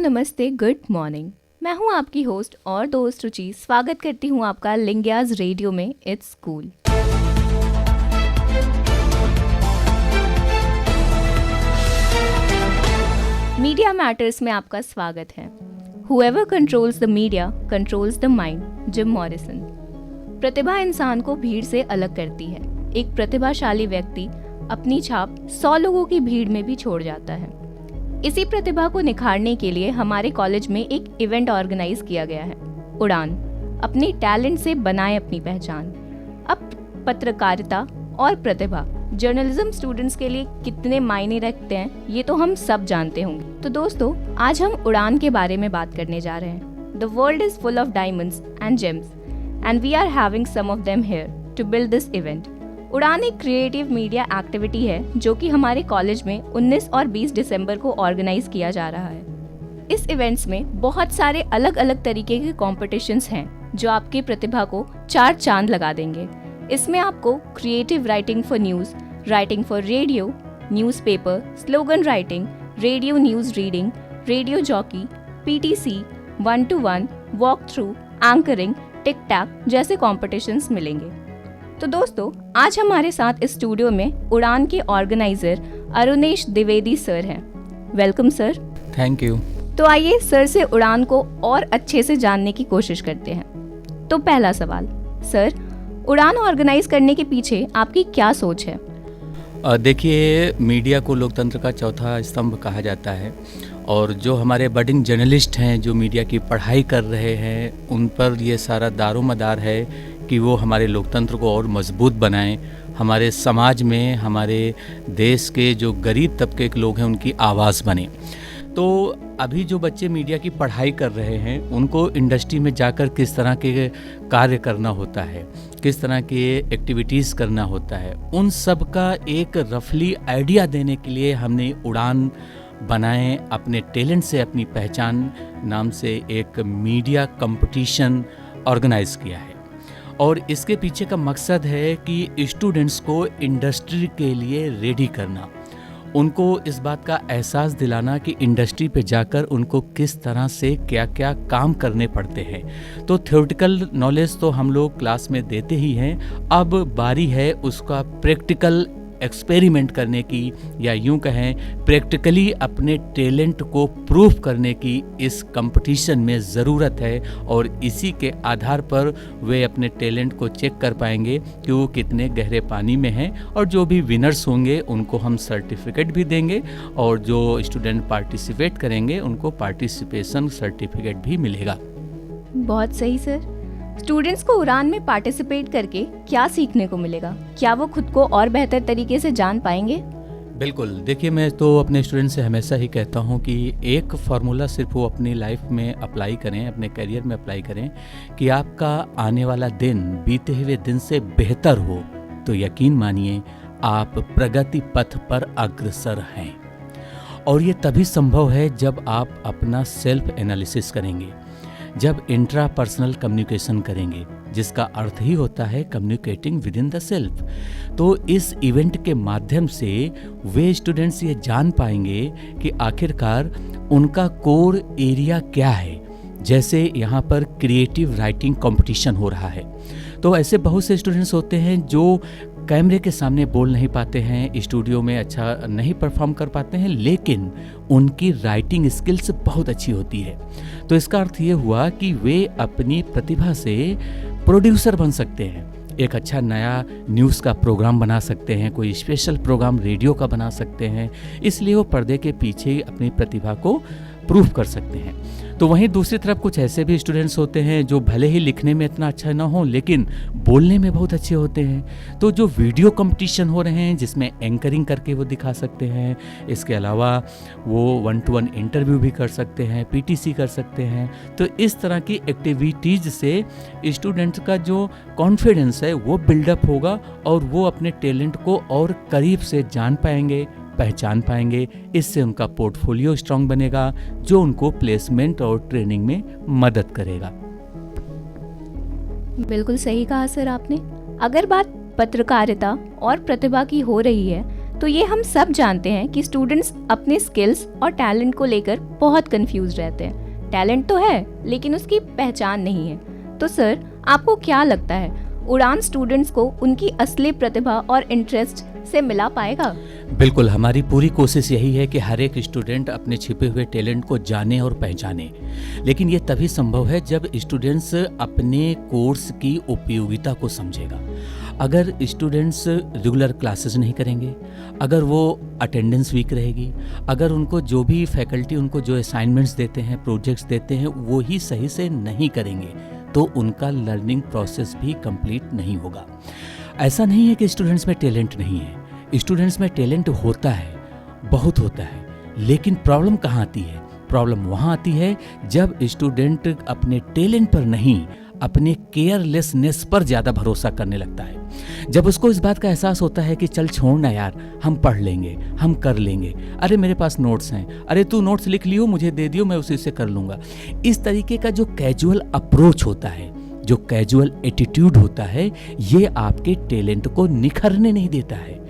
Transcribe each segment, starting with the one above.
नमस्ते, good morning. मैं हूं आपकी होस्ट और दोस्त रुचि। स्वागत करती हूं आपका लिंग्याज रेडियो में इट्स स्कूल। मीडिया मैटर्स में आपका स्वागत है। Whoever controls the media controls the mind, Jim Morrison. प्रतिभा इंसान को भीड़ से अलग करती है। एक प्रतिभाशाली व्यक्ति अपनी छाप 100 लोगों की भीड़ में भी छोड़ जाता है। इसी प्रतिभा को निखारने के लिए हमारे कॉलेज में एक इवेंट ऑर्गेनाइज किया गया है, उड़ान। अपने टैलेंट से बनाए अपनी पहचान। अब पत्रकारिता और प्रतिभा जर्नलिज्म स्टूडेंट्स के लिए कितने मायने रखते हैं ये तो हम सब जानते होंगे। तो दोस्तों, आज हम उड़ान के बारे में बात करने जा रहे हैं। The world is full of diamonds and gems and we are having some of them here to build this event. Udaan एक क्रिएटिव मीडिया एक्टिविटी है जो कि हमारे कॉलेज में 19 और 20 दिसंबर को ऑर्गेनाइज किया जा रहा है। इस इवेंट्स में बहुत सारे अलग अलग तरीके के कॉम्पिटिशन्स हैं जो आपकी प्रतिभा को 4 चांद लगा देंगे। इसमें आपको creative writing for news, writing for radio, newspaper, slogan writing, radio news reading, radio jockey, PTC, 1-to-1, walk through, anchoring, tic tac जैसे कॉम्पिटिशन्स मिलेंगे। तो दोस्तों, आज हमारे साथ इस स्टूडियो में उड़ान के ऑर्गेनाइजर अरुणेश द्विवेदी सर हैं। Welcome sir. Thank you. तो आइए सर से उड़ान को और अच्छे से जानने की कोशिश करते हैं। तो पहला सवाल, सर, उड़ान ऑर्गेनाइज करने के पीछे आपकी क्या सोच है? देखिए, मीडिया को लोकतंत्र का चौथा स्तंभ कहा जाता है और जो हमारे बडिंग जर्नलिस्ट हैं, जो मीडिया की पढ़ाई कर रहे हैं, उन पर ये सारा दारोमदार है कि वो हमारे लोकतंत्र को और मजबूत बनाएं, हमारे समाज में, हमारे देश के जो गरीब तबके के लोग हैं उनकी आवाज़ बने। तो अभी जो बच्चे मीडिया की पढ़ाई कर रहे हैं उनको इंडस्ट्री में जाकर किस तरह के कार्य करना होता है, किस तरह के एक्टिविटीज़ करना होता है, उन सब का एक रफली आइडिया देने के लिए हमने उड़ान बनाए। अपने टैलेंट से अपनी पहचान नाम से एक मीडिया कंपटीशन ऑर्गेनाइज किया है और इसके पीछे का मकसद है कि स्टूडेंट्स को इंडस्ट्री के लिए रेडी करना, उनको इस बात का एहसास दिलाना कि इंडस्ट्री पे जाकर उनको किस तरह से क्या क्या काम करने पड़ते हैं। तो थ्योरेटिकल नॉलेज तो हम लोग क्लास में देते ही हैं, अब बारी है उसका प्रैक्टिकल एक्सपेरिमेंट करने की, या यूं कहें प्रैक्टिकली अपने टैलेंट को प्रूव करने की इस कंपटीशन में ज़रूरत है। और इसी के आधार पर वे अपने टैलेंट को चेक कर पाएंगे कि वो कितने गहरे पानी में हैं, और जो भी विनर्स होंगे उनको हम सर्टिफिकेट भी देंगे और जो स्टूडेंट पार्टिसिपेट करेंगे उनको पार्टिसिपेशन सर्टिफिकेट भी मिलेगा। बहुत सही सर। स्टूडेंट्स को उड़ान में पार्टिसिपेट करके क्या सीखने को मिलेगा? क्या वो खुद को और बेहतर तरीके से जान पाएंगे? बिल्कुल। देखिए, मैं तो अपने स्टूडेंट से हमेशा ही कहता हूँ कि एक फार्मूला सिर्फ वो अपनी लाइफ में अप्लाई करें, अपने करियर में अप्लाई करें कि आपका आने वाला दिन बीते हुए दिन से बेहतर हो, तो यकीन मानिए आप प्रगति पथ पर अग्रसर हैं। और ये तभी संभव है जब आप अपना सेल्फ एनालिसिस करेंगे, जब इंट्रा पर्सनल कम्युनिकेशन करेंगे, जिसका अर्थ ही होता है communicating with in the self. तो इस इवेंट के माध्यम से वे स्टूडेंट्स ये जान पाएंगे कि आखिरकार उनका कोर एरिया क्या है। जैसे यहाँ पर क्रिएटिव राइटिंग कंपटीशन हो रहा है, तो ऐसे बहुत से स्टूडेंट्स होते हैं जो कैमरे के सामने बोल नहीं पाते हैं, स्टूडियो में अच्छा नहीं परफॉर्म कर पाते हैं, लेकिन उनकी राइटिंग स्किल्स बहुत अच्छी होती है। तो इसका अर्थ ये हुआ कि वे अपनी प्रतिभा से प्रोड्यूसर बन सकते हैं, एक अच्छा नया न्यूज़ का प्रोग्राम बना सकते हैं, कोई स्पेशल प्रोग्राम रेडियो का बना सकते हैं। इसलिए वो पर्दे के पीछे अपनी प्रतिभा को प्रूव कर सकते हैं। तो वहीं दूसरी तरफ कुछ ऐसे भी स्टूडेंट्स होते हैं जो भले ही लिखने में इतना अच्छा ना हो लेकिन बोलने में बहुत अच्छे होते हैं। तो जो वीडियो कंपटीशन हो रहे हैं जिसमें एंकरिंग करके वो दिखा सकते हैं, इसके अलावा वो 1-to-1 इंटरव्यू भी कर सकते हैं, पीटीसी कर सकते हैं। तो इस तरह की एक्टिविटीज़ से स्टूडेंट्स का जो कॉन्फिडेंस है वो बिल्डअप होगा और वो अपने टैलेंट को और करीब से जान पाएंगे, पहचान पाएंगे। इससे उनका पोर्टफोलियो स्ट्रांग बनेगा जो उनको प्लेसमेंट और ट्रेनिंग में मदद करेगा। बिल्कुल सही कहा सर आपने। अगर बात पत्रकारिता और प्रतिभा की हो रही है तो ये हम सब जानते हैं कि स्टूडेंट्स अपने स्किल्स और टैलेंट को लेकर बहुत कंफ्यूज रहते हैं। टैलेंट तो है लेकिन उसकी पहचान नहीं है। तो सर, आपको क्या लगता है उड़ान स्टूडेंट्स को उनकी असली प्रतिभा और इंटरेस्ट से मिला पाएगा? बिल्कुल, हमारी पूरी कोशिश यही है कि हर एक स्टूडेंट अपने छिपे हुए टैलेंट को जाने और पहचाने। लेकिन ये तभी संभव है जब स्टूडेंट्स अपने कोर्स की उपयोगिता को समझेगा। अगर स्टूडेंट्स रेगुलर क्लासेस नहीं करेंगे, अगर वो अटेंडेंस वीक रहेगी, अगर उनको जो भी फैकल्टी उनको जो असाइनमेंट्स देते हैं, प्रोजेक्ट्स देते हैं, वो ही सही से नहीं करेंगे, तो उनका लर्निंग प्रोसेस भी कंप्लीट नहीं होगा। ऐसा नहीं है कि स्टूडेंट्स में टैलेंट नहीं है, स्टूडेंट्स में टैलेंट होता है, बहुत होता है। लेकिन प्रॉब्लम कहाँ आती है? प्रॉब्लम वहाँ आती है जब स्टूडेंट अपने टैलेंट पर नहीं, अपने केयरलेसनेस पर ज़्यादा भरोसा करने लगता है। जब उसको इस बात का एहसास होता है कि चल छोड़ ना यार, हम पढ़ लेंगे, हम कर लेंगे, अरे मेरे पास नोट्स हैं, अरे तू नोट्स लिख लियो, मुझे दे दियो, मैं उसी से कर लूँगा। इस तरीके का जो कैजुअल अप्रोच होता है, जो कैजुअल एटीट्यूड होता है, ये आपके टैलेंट को निखरने नहीं देता है।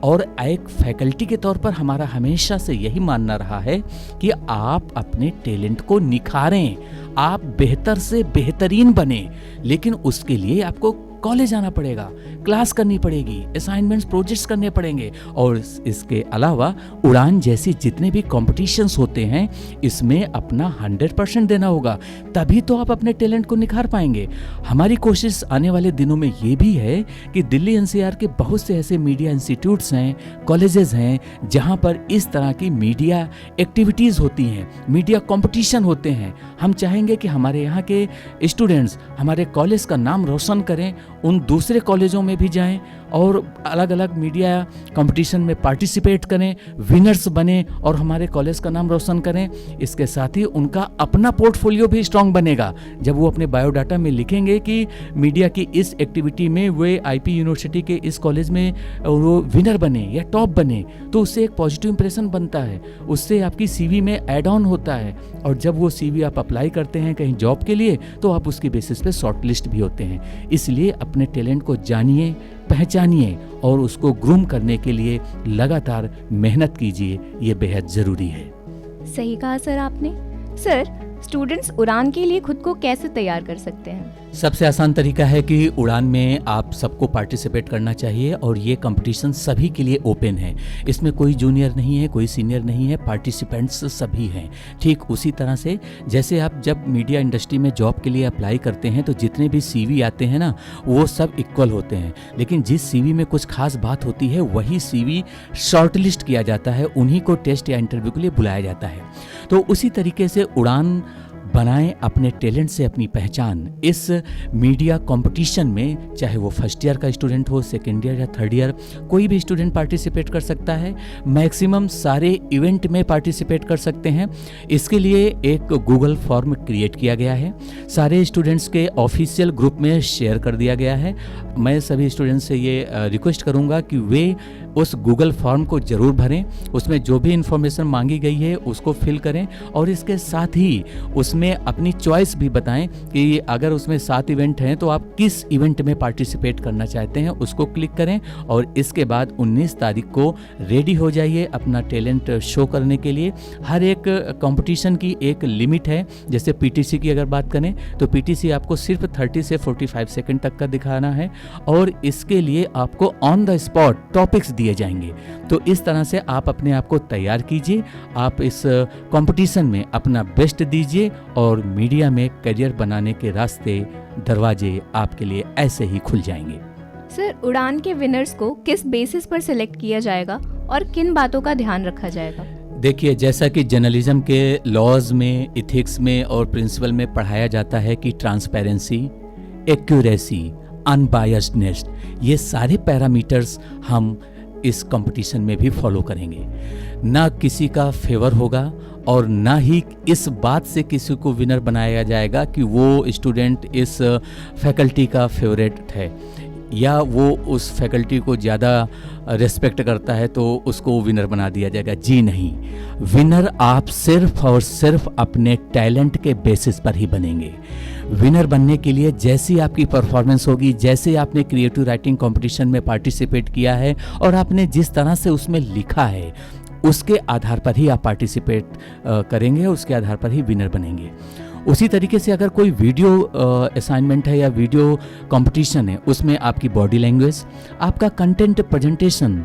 और एक फैकल्टी के तौर पर हमारा हमेशा से यही मानना रहा है कि आप अपने टैलेंट को निखारें, आप बेहतर से बेहतरीन बने। लेकिन उसके लिए आपको कॉलेज आना पड़ेगा, क्लास करनी पड़ेगी, असाइनमेंट्स, प्रोजेक्ट्स करने पड़ेंगे। और इसके अलावा उड़ान जैसी जितने भी कॉम्पिटिशन्स होते हैं, इसमें अपना 100% देना होगा, तभी तो आप अपने टैलेंट को निखार पाएंगे। हमारी कोशिश आने वाले दिनों में ये भी है कि दिल्ली एनसीआर के बहुत से ऐसे मीडिया इंस्टीट्यूट्स हैं, कॉलेजेस हैं, जहाँ पर इस तरह की मीडिया एक्टिविटीज़ होती हैं, मीडिया कॉम्पिटिशन होते हैं। हम चाहेंगे कि हमारे यहाँ के स्टूडेंट्स हमारे कॉलेज का नाम रोशन करें, उन दूसरे कॉलेजों में भी जाएं और अलग अलग मीडिया कंपटीशन में पार्टिसिपेट करें, विनर्स बने और हमारे कॉलेज का नाम रोशन करें। इसके साथ ही उनका अपना पोर्टफोलियो भी स्ट्रांग बनेगा। जब वो अपने बायोडाटा में लिखेंगे कि मीडिया की इस एक्टिविटी में वे आईपी यूनिवर्सिटी के इस कॉलेज में वो विनर बने या टॉप बने, तो उससे एक पॉजिटिव इंप्रेशन बनता है, उससे आपकी सीवी में ऐड ऑन होता है। और जब वो सीवी आप अप्लाई करते हैं कहीं जॉब के लिए, तो आप उसकी बेसिस पे शॉर्ट लिस्ट भी होते हैं। इसलिए अपने टैलेंट को जानिए, पहचानिए और उसको ग्रूम करने के लिए लगातार मेहनत कीजिए, ये बेहद ज़रूरी है। सही कहा सर आपने। सर, स्टूडेंट्स उड़ान के लिए खुद को कैसे तैयार कर सकते हैं? सबसे आसान तरीका है कि उड़ान में आप सबको पार्टिसिपेट करना चाहिए और ये कंपटीशन सभी के लिए ओपन है। इसमें कोई जूनियर नहीं है, कोई सीनियर नहीं है, पार्टिसिपेंट्स सभी हैं। ठीक उसी तरह से जैसे आप जब मीडिया इंडस्ट्री में जॉब के लिए अप्लाई करते हैं तो जितने भी सीवी आते हैं ना, वो सब इक्वल होते हैं। लेकिन जिस सीवी में कुछ खास बात होती है, वही सीवी शॉर्टलिस्ट किया जाता है, उन्हीं को टेस्ट या इंटरव्यू के लिए बुलाया जाता है। तो उसी तरीके से उड़ान बनाएं अपने टैलेंट से अपनी पहचान। इस मीडिया कंपटीशन में चाहे वो फर्स्ट ईयर का स्टूडेंट हो, सेकेंड ईयर या थर्ड ईयर, कोई भी स्टूडेंट पार्टिसिपेट कर सकता है। मैक्सिमम सारे इवेंट में पार्टिसिपेट कर सकते हैं। इसके लिए एक गूगल फॉर्म क्रिएट किया गया है, सारे स्टूडेंट्स के ऑफिशियल ग्रुप में शेयर कर दिया गया है। मैं सभी स्टूडेंट्स से ये रिक्वेस्ट करूँगा कि वे उस गूगल फॉर्म को ज़रूर भरें, उसमें जो भी इन्फॉर्मेशन मांगी गई है उसको फिल करें और इसके साथ ही उसमें अपनी चॉइस भी बताएं कि अगर उसमें 7 इवेंट हैं तो आप किस इवेंट में पार्टिसिपेट करना चाहते हैं, उसको क्लिक करें। और इसके बाद 19 तारीख को रेडी हो जाइए अपना टैलेंट शो करने के लिए। हर एक कंपटीशन की एक लिमिट है। जैसे पीटीसी की अगर बात करें तो पीटीसी आपको सिर्फ 30 से 45 सेकंड तक का दिखाना है और इसके लिए आपको ऑन द स्पॉट टॉपिक्स दिए जाएंगे। तो इस तरह से आप अपने आप को तैयार कीजिए, आप इस कंपटीशन में अपना बेस्ट दीजिए और मीडिया में करियर बनाने के रास्ते, दरवाजे आपके लिए ऐसे ही खुल जाएंगे। सर, उड़ान के विनर्स को किस बेसिस पर सिलेक्ट किया जाएगा और किन बातों का ध्यान रखा जाएगा? देखिए, जैसा कि जर्नलिज्म के लॉज में, इथिक्स में और प्रिंसिपल में पढ़ाया जाता है कि ट्रांसपेरेंसी, एक्यूरेसी, अनबायस्डनेस, ये सारे पैरामीटर्स हम इस कंपटीशन में भी फॉलो करेंगे। ना किसी का फेवर होगा और ना ही इस बात से किसी को विनर बनाया जाएगा कि वो स्टूडेंट इस फैकल्टी का फेवरेट है या वो उस फैकल्टी को ज़्यादा रेस्पेक्ट करता है तो उसको विनर बना दिया जाएगा। जी नहीं, विनर आप सिर्फ और सिर्फ अपने टैलेंट के बेसिस पर ही बनेंगे। विनर बनने के लिए जैसी आपकी परफॉर्मेंस होगी, जैसे आपने क्रिएटिव राइटिंग कंपटीशन में पार्टिसिपेट किया है और आपने जिस तरह से उसमें लिखा है, उसके आधार पर ही आप पार्टिसिपेट करेंगे, उसके आधार पर ही विनर बनेंगे। उसी तरीके से अगर कोई वीडियो असाइनमेंट है या वीडियो कंपटीशन है, उसमें आपकी बॉडी लैंग्वेज, आपका कंटेंट प्रेजेंटेशन,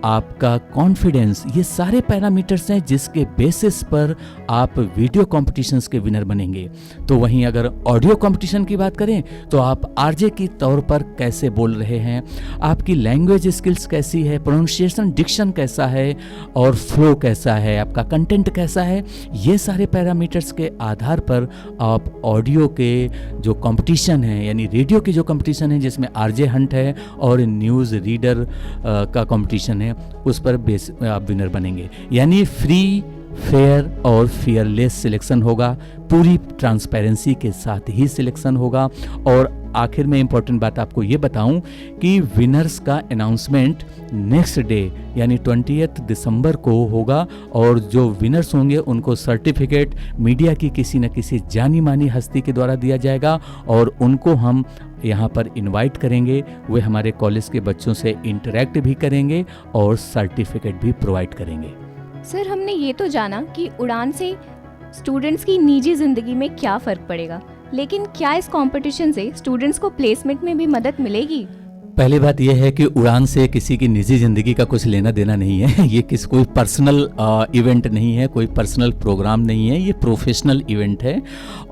आपका कॉन्फिडेंस, ये सारे पैरामीटर्स हैं जिसके बेसिस पर आप वीडियो कॉम्पिटिशन्स के विनर बनेंगे। तो वहीं अगर ऑडियो कॉम्पिटिशन की बात करें तो आप आरजे के तौर पर कैसे बोल रहे हैं, आपकी लैंग्वेज स्किल्स कैसी है, प्रोनाउंसिएशन, डिक्शन कैसा है और फ्लो कैसा है, आपका कंटेंट कैसा है, ये सारे पैरामीटर्स के आधार पर आप ऑडियो के जो कंपटीशन है, यानी रेडियो की जो कंपटीशन है जिसमें आरजे हंट है और न्यूज़ रीडर का कंपटीशन है, उस पर बेस आप विनर बनेंगे। यानी फ्री, फेयर और फियरलेस सिलेक्शन होगा, पूरी ट्रांसपेरेंसी के साथ ही सिलेक्शन होगा। और आखिर में इम्पोर्टेंट बात आपको ये बताऊं कि विनर्स का अनाउंसमेंट नेक्स्ट डे यानी 20 दिसंबर को होगा और जो विनर्स होंगे उनको सर्टिफिकेट मीडिया की किसी न किसी जानी मानी हस्ती के द्वारा दिया जाएगा और उनको हम यहाँ पर इनवाइट करेंगे। वे हमारे कॉलेज के बच्चों से इंटरेक्ट भी करेंगे और सर्टिफिकेट भी प्रोवाइड करेंगे। सर, हमने ये तो जाना कि उड़ान से स्टूडेंट्स की निजी ज़िंदगी में क्या फ़र्क पड़ेगा, लेकिन क्या इस कंपटीशन से स्टूडेंट्स को प्लेसमेंट में भी मदद मिलेगी? पहली बात यह है कि उड़ान से किसी की निजी ज़िंदगी का कुछ लेना देना नहीं है। ये कोई पर्सनल इवेंट नहीं है, कोई पर्सनल प्रोग्राम नहीं है, ये प्रोफेशनल इवेंट है।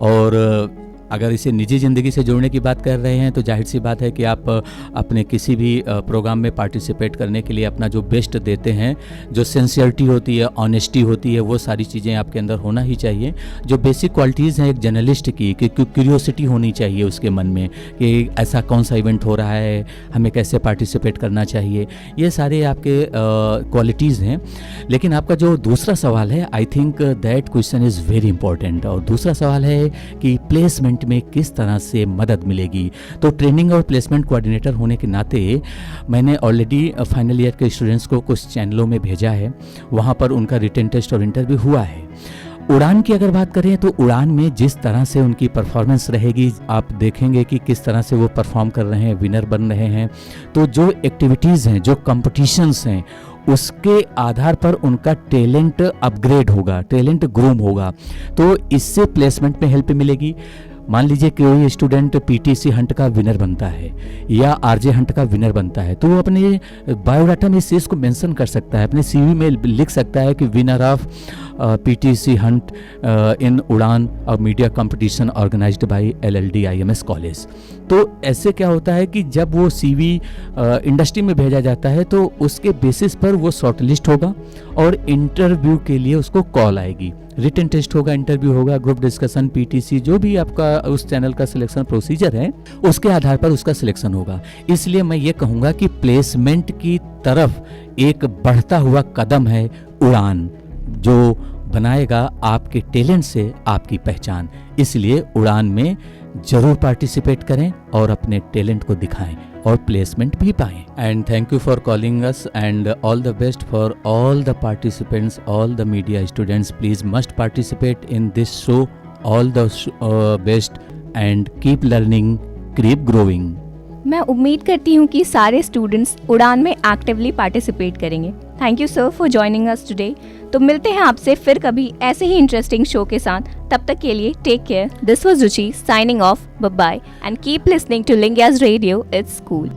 और अगर इसे निजी ज़िंदगी से जोड़ने की बात कर रहे हैं तो जाहिर सी बात है कि आप अपने किसी भी प्रोग्राम में पार्टिसिपेट करने के लिए अपना जो बेस्ट देते हैं, जो सिंसियरिटी होती है, ऑनेस्टी होती है, वो सारी चीज़ें आपके अंदर होना ही चाहिए। जो बेसिक क्वालिटीज़ हैं एक जर्नलिस्ट की, कि क्यूरियोसिटी होनी चाहिए उसके मन में कि ऐसा कौन सा इवेंट हो रहा है, हमें कैसे पार्टिसिपेट करना चाहिए, ये सारे आपके क्वालिटीज़ हैं। लेकिन आपका जो दूसरा सवाल है, I think that question is very important. और दूसरा सवाल है कि प्लेसमेंट में किस तरह से मदद मिलेगी। तो ट्रेनिंग और प्लेसमेंट कोऑर्डिनेटर होने के नाते मैंने ऑलरेडी फाइनल ईयर के स्टूडेंट्स को कुछ चैनलों में भेजा है, वहाँ पर उनका रिटन टेस्ट और इंटरव्यू हुआ है। उड़ान की अगर बात करें तो उड़ान में जिस तरह से उनकी परफॉर्मेंस रहेगी, आप देखेंगे कि किस तरह से वो परफॉर्म कर रहे हैं, विनर बन रहे हैं। तो जो एक्टिविटीज़ हैं, जो कंपटीशंस हैं, उसके आधार पर उनका टैलेंट अपग्रेड होगा, टैलेंट ग्रूम होगा। तो इससे प्लेसमेंट में हेल्प मिलेगी। मान लीजिए कोई स्टूडेंट पीटीसी हंट का विनर बनता है या आरजे हंट का विनर बनता है, तो वो अपने बायोडाटा में इस चीज़ को मेंशन कर सकता है, अपने सीवी में लिख सकता है कि winner of PTC hunt in Udaan और media competition organized by LLD IMS college. तो ऐसे क्या होता है कि जब वो सीवी इंडस्ट्री में भेजा जाता है तो उसके बेसिस पर वो शॉर्टलिस्ट होगा और इंटरव्यू के लिए उसको कॉल आएगी। रिटन टेस्ट होगा, इंटरव्यू होगा, ग्रुप डिस्कशन, पीटीसी, जो भी आपका उस चैनल का सिलेक्शन प्रोसीजर है, उसके आधार पर उसका सिलेक्शन होगा। इसलिए मैं ये कहूँगा कि प्लेसमेंट की तरफ एक बढ़ता हुआ कदम है उड़ान, जो बनाएगा आपके टैलेंट से आपकी पहचान। इसलिए उड़ान में जरूर पार्टिसिपेट करें और अपने टैलेंट को दिखाएं और प्लेसमेंट भी पाएं। And thank you for calling us and all the best for all the participants, all the media students. Please must participate in this show. All the best and keep learning, keep growing. मैं उम्मीद करती हूँ कि सारे students उड़ान में actively participate करेंगे। Thank you sir for joining us today. तो मिलते हैं आपसे फिर कभी ऐसे ही इंटरेस्टिंग शो के साथ। तब तक के लिए take care. This was Ruchi signing off. Bye bye and keep listening to Lingiyaz radio, it's cool.